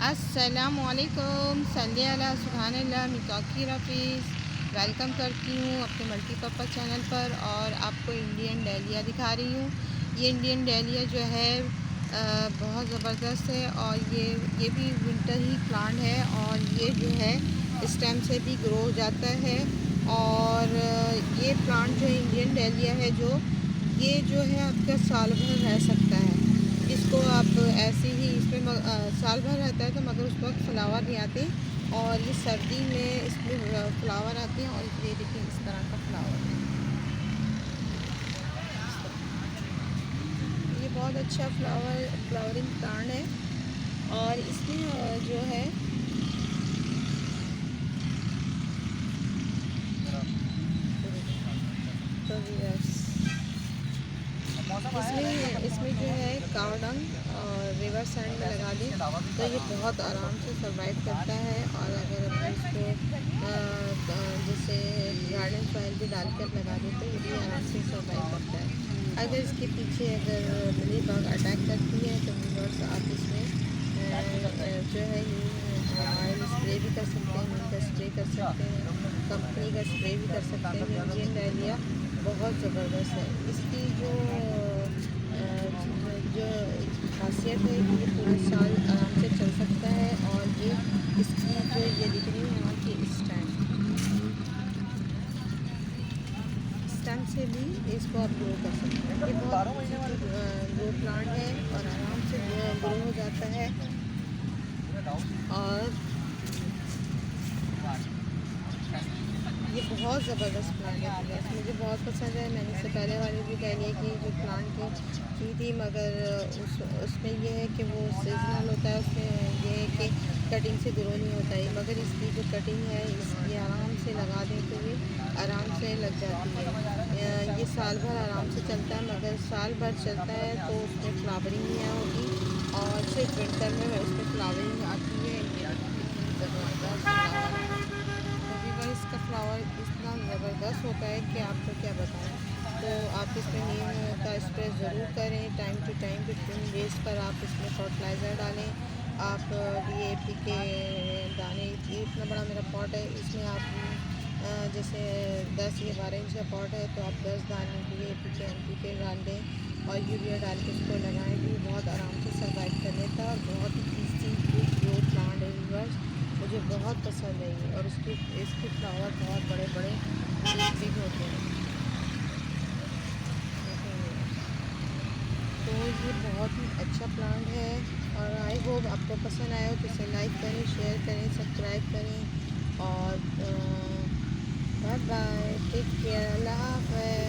अस्सलामुअलैकुम सल्ली अला सुब्हानल्लाह मिताकी रफ़ीस। वेलकम करती हूँ अपने मल्टीपर्पज़ चैनल पर और आपको इंडियन डेलिया दिखा रही हूँ। ये इंडियन डेलिया जो है बहुत ज़बरदस्त है और ये भी विंटर ही प्लांट है और ये जो है स्टेम से भी ग्रो हो जाता है। और ये प्लांट जो इंडियन डेलिया है ये जो है आपका साल भर रह सकता है। इसको आप ऐसे ही इसमें साल भर रहता है तो मगर उस वक्त फ्लावर नहीं आते और ये सर्दी में इसमें फ्लावर आते हैं। और ये देखिए इस तरह का फ्लावर है। ये बहुत अच्छा फ्लावरिंग प्लांट है और इसमें जो है तो इसमें जो है कावडंग और रिवर सैंड में लगा दें तो ये बहुत आराम से सर्वाइव करता है। और अगर अपन इसको जैसे गार्डन सॉइल भी डालकर लगा दें तो ये भी आराम से सर्वाइव करता है। अगर इसके पीछे अगर मिली बग अटैक करती है तो व्यूअर्स आप इसमें जो है ऑयल स्प्रे भी कर सकते हैं, नीम का स्प्रे कर सकते हैं, कंपनी का स्प्रे भी कर सकते हैं। इंडियन डेलिया बहुत ज़बरदस्त है। इसकी जो खासियत है कि ये पूरे साल आराम से चल सकता है। और ये इसकी जो ये दिख रही है यहाँ की स्टेम से भी इसको आप ग्रो कर सकते हैं। ये बहुत ग्रो प्लांट है और आराम से ग्रो हो जाता है। और ये बहुत ज़बरदस्त प्लांट है, मुझे बहुत पसंद है। मैंने इससे पहले वाली भी डेलिया की जो प्लांट की थी मगर उसमें ये है कि वो सीजनल होता है। उसमें ये है कि कटिंग से ग्रो नहीं होता है। मगर इसकी जो कटिंग है इसकी आराम से लगा दें तो ये आराम से लग जाती है। ये साल भर आराम से चलता है मगर साल भर चलता है तो उसमें फ्लावरिंग नहीं होगी और सिर्फ विंटर में इसमें फ्लावरिंग आती है। इसका फ्लावर इतना ज़बरदस्त होता है कि आपको क्या बताएं। तो आप इसमें नीम का स्प्रे ज़रूर करें टाइम टू टाइम। 15 डेज़ पर आप इसमें फर्टिलाइज़र डालें। आप DAP के दाने, इतना बड़ा मेरा पॉट है, इसमें आप जैसे 10 या 12 इंच का पॉट है तो आप 10 दाने DAP के NPK डाल दें और यूरिया डाल के उसको लगाएं भी बहुत आराम से सर्वाइव कर लेता है। और बहुत ही ईजी गुड ग्रो प्लांट है व्यूअर्स, मुझे बहुत पसंद है ये। और इसके फ्लावर बहुत बड़े बड़े बिग होते हैं। तो ये बहुत ही अच्छा प्लांट है और आई होप आपको पसंद आया हो तो इसे लाइक करें, शेयर करें, सब्सक्राइब करें और बाय बाय, टेक केयर, अल्लाह हाफ़िज़।